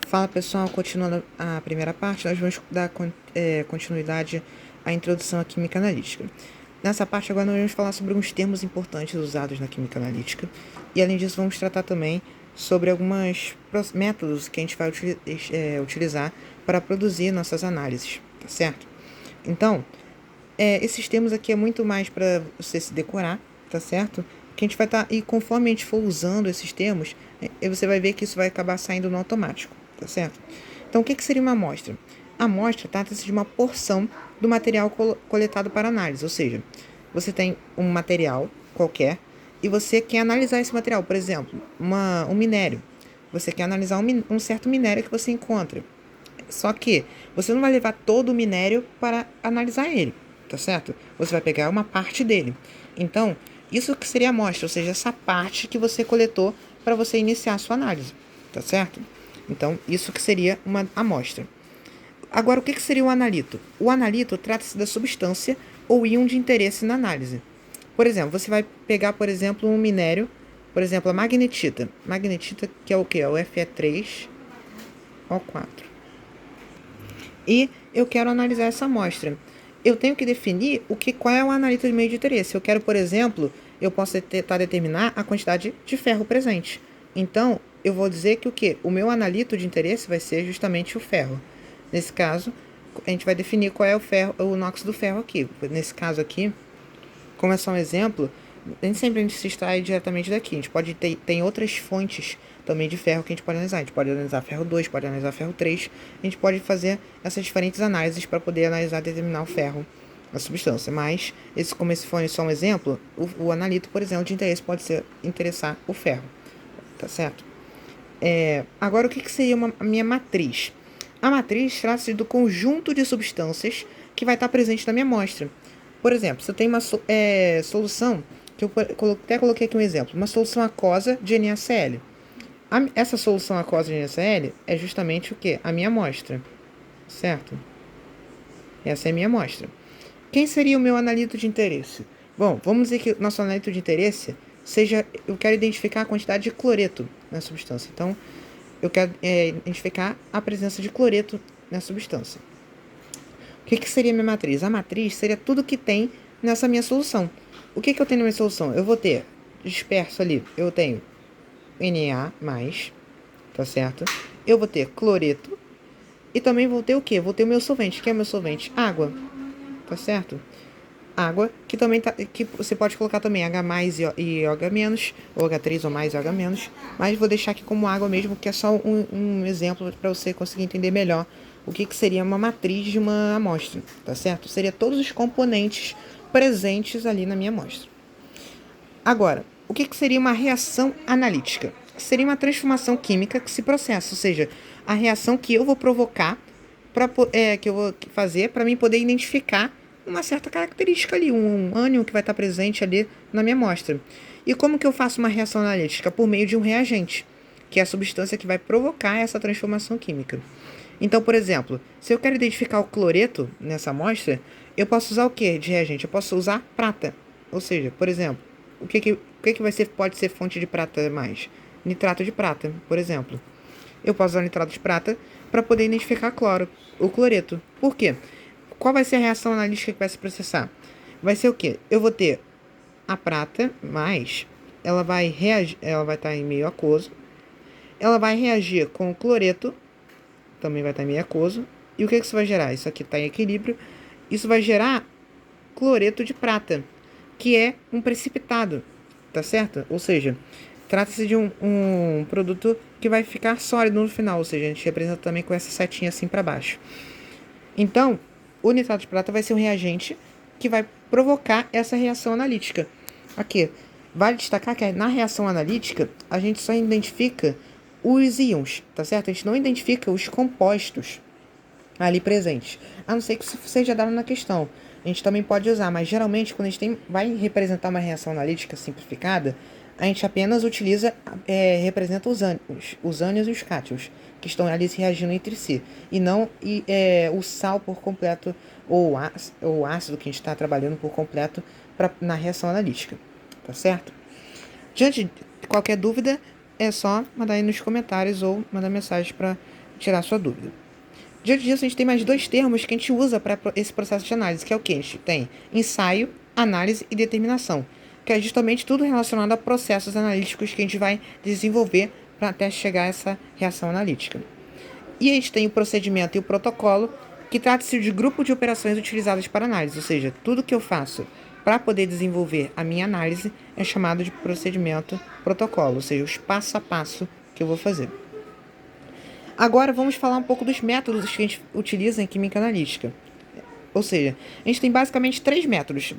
Fala pessoal, continuando a primeira parte, nós vamos dar continuidade à introdução à química analítica. Nessa parte agora nós vamos falar sobre alguns termos importantes usados na química analítica e além disso vamos tratar também sobre alguns métodos que a gente vai utilizar para produzir nossas análises, tá certo? Então, esses termos aqui é muito mais para você se decorar, tá certo? Que a gente vai estar, e conforme a gente for usando esses termos, você vai ver que isso vai acabar saindo no automático, tá certo? Então, o que seria uma amostra? A amostra trata-se de uma porção do material coletado para análise, ou seja, você tem um material qualquer e você quer analisar esse material, por exemplo, um minério. Você quer analisar um certo minério que você encontra. Só que você não vai levar todo o minério para analisar ele, tá certo? Você vai pegar uma parte dele. Então, isso que seria a amostra, ou seja, essa parte que você coletou para você iniciar a sua análise, tá certo? Então, isso que seria uma amostra. Agora, o que seria o analito? O analito trata-se da substância ou íon de interesse na análise. Por exemplo, você vai pegar, por exemplo, um minério, por exemplo, a magnetita. Magnetita, que é o que? É o Fe3O4. E eu quero analisar essa amostra. Eu tenho que definir qual é o analito de meio de interesse. Eu quero, por exemplo, eu posso tentar determinar a quantidade de ferro presente. Então, eu vou dizer que o meu analito de interesse vai ser justamente o ferro. Nesse caso, a gente vai definir qual é o NOx do ferro aqui. Nesse caso aqui, como é só um exemplo, nem sempre a gente se extrai diretamente daqui. A gente pode ter outras fontes também de ferro que a gente pode analisar. A gente pode analisar ferro 2, pode analisar ferro 3. A gente pode fazer essas diferentes análises para poder analisar e determinar o ferro, a substância. Mas, como esse foi só um exemplo, o analito, por exemplo, de interesse pode interessar o ferro. Tá certo? Agora, o que seria a minha matriz? A matriz trata-se do conjunto de substâncias que vai estar presente na minha amostra. Por exemplo, se eu tenho uma solução, que eu até coloquei aqui um exemplo, uma solução aquosa de NaCl. Essa solução aquosa de NaCl é justamente o que? A minha amostra, certo? Essa é a minha amostra. Quem seria o meu analito de interesse? Bom, vamos dizer que o nosso analito de interesse seja, eu quero identificar a quantidade de cloreto na substância. Então, eu quero identificar a presença de cloreto na substância. O que seria a minha matriz? A matriz seria tudo que tem nessa minha solução. O que eu tenho na minha solução? Eu vou ter disperso ali, eu tenho Na+, tá certo? Eu vou ter cloreto e também vou ter o quê? Vou ter o meu solvente. O que é o meu solvente? Água, tá certo? Água, que também que você pode colocar também H+, e OH-, ou H3 ou mais e OH-, mas vou deixar aqui como água mesmo, que é só um exemplo para você conseguir entender melhor o que seria uma matriz de uma amostra, tá certo? Seria todos os componentes presentes ali na minha amostra. Agora, o que seria uma reação analítica? Seria uma transformação química que se processa, ou seja, a reação que eu vou provocar, que eu vou fazer para mim poder identificar uma certa característica ali, um ânion que vai estar presente ali na minha amostra. E como que eu faço uma reação analítica? Por meio de um reagente, que é a substância que vai provocar essa transformação química. Então, por exemplo, se eu quero identificar o cloreto nessa amostra, eu posso usar o que de reagente? Eu posso usar prata. Ou seja, por exemplo, o que pode ser fonte de prata mais? Nitrato de prata, por exemplo. Eu posso usar nitrato de prata para poder identificar o cloreto. Por quê? Qual vai ser a reação analítica que vai se processar? Vai ser o quê? Eu vou ter a prata, mas ela vai reagir, ela vai estar em meio aquoso. Ela vai reagir com o cloreto, também vai estar em meio aquoso. E o que isso vai gerar? Isso aqui está em equilíbrio. Isso vai gerar cloreto de prata, que é um precipitado, tá certo? Ou seja, trata-se de um produto que vai ficar sólido no final, ou seja, a gente representa também com essa setinha assim para baixo. Então, o nitrato de prata vai ser um reagente que vai provocar essa reação analítica. Aqui, vale destacar que na reação analítica, a gente só identifica os íons, tá certo? A gente não identifica os compostos ali presentes. A não ser que isso seja dado na questão. A gente também pode usar, mas geralmente quando a gente vai representar uma reação analítica simplificada, a gente apenas representa os ânions e os cátions, que estão ali se reagindo entre si, e não o sal por completo, ou o ácido que a gente está trabalhando por completo na reação analítica, tá certo? Diante de qualquer dúvida, é só mandar aí nos comentários ou mandar mensagem para tirar sua dúvida. Diante disso, a gente tem mais dois termos que a gente usa para esse processo de análise, que é o que? A gente tem ensaio, análise e determinação, que é justamente tudo relacionado a processos analíticos que a gente vai desenvolver para até chegar a essa reação analítica. E a gente tem o procedimento e o protocolo, que trata-se de grupo de operações utilizadas para análise, ou seja, tudo que eu faço para poder desenvolver a minha análise é chamado de procedimento protocolo, ou seja, os passo a passo que eu vou fazer. Agora vamos falar um pouco dos métodos que a gente utiliza em química analítica. Ou seja, a gente tem basicamente três métodos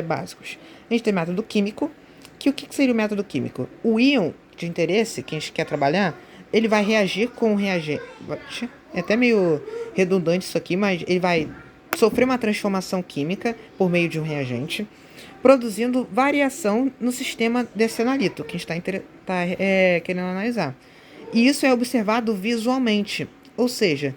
básicos. A gente tem método químico, que o que seria o método químico? O íon de interesse que a gente quer trabalhar, ele vai reagir com o reagente. É até meio redundante isso aqui, mas ele vai sofrer uma transformação química por meio de um reagente, produzindo variação no sistema desse analito que a gente está querendo analisar. E isso é observado visualmente, ou seja,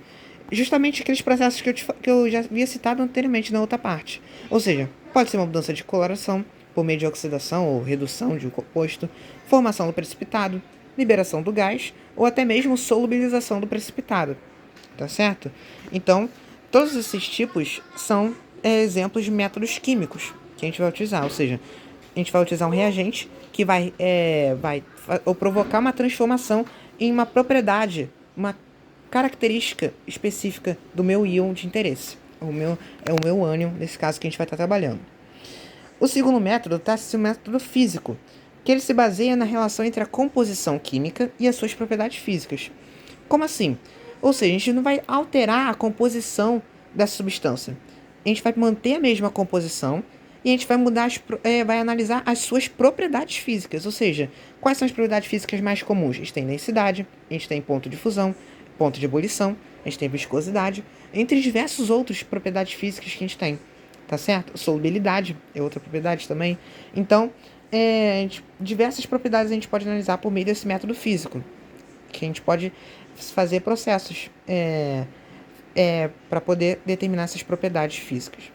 justamente aqueles processos que eu já havia citado anteriormente na outra parte. Ou seja, pode ser uma mudança de coloração por meio de oxidação ou redução de um composto, formação do precipitado, liberação do gás ou até mesmo solubilização do precipitado. Tá certo? Então, todos esses tipos são exemplos de métodos químicos que a gente vai utilizar. Ou seja, a gente vai utilizar um reagente que vai provocar uma transformação em uma propriedade, uma característica específica do meu íon de interesse. É o meu ânion, nesse caso, que a gente vai estar trabalhando. O segundo método está-se o método físico, que ele se baseia na relação entre a composição química e as suas propriedades físicas. Como assim? Ou seja, a gente não vai alterar a composição dessa substância. A gente vai manter a mesma composição e a gente vai vai analisar as suas propriedades físicas. Ou seja, quais são as propriedades físicas mais comuns? A gente tem densidade, a gente tem ponto de fusão, ponto de ebulição, a gente tem viscosidade, entre diversos outros propriedades físicas que a gente tem. Tá certo? Solubilidade é outra propriedade também. Então, diversas propriedades a gente pode analisar por meio desse método físico, que a gente pode fazer processos para poder determinar essas propriedades físicas.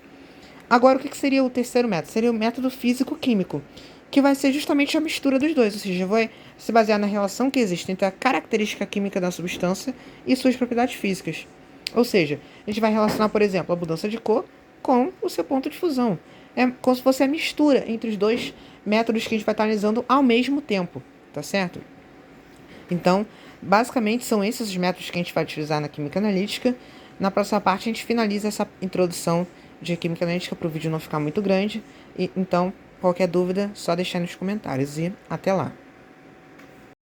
Agora, o que seria o terceiro método? Seria o método físico-químico, que vai ser justamente a mistura dos dois, ou seja, vai se basear na relação que existe entre a característica química da substância e suas propriedades físicas. Ou seja, a gente vai relacionar, por exemplo, a mudança de cor com o seu ponto de fusão. É como se fosse a mistura entre os dois métodos que a gente vai estar analisando ao mesmo tempo, tá certo? Então, basicamente, são esses os métodos que a gente vai utilizar na química analítica. Na próxima parte, a gente finaliza essa introdução de química analítica para o vídeo não ficar muito grande. Então, qualquer dúvida, só deixar nos comentários. E até lá!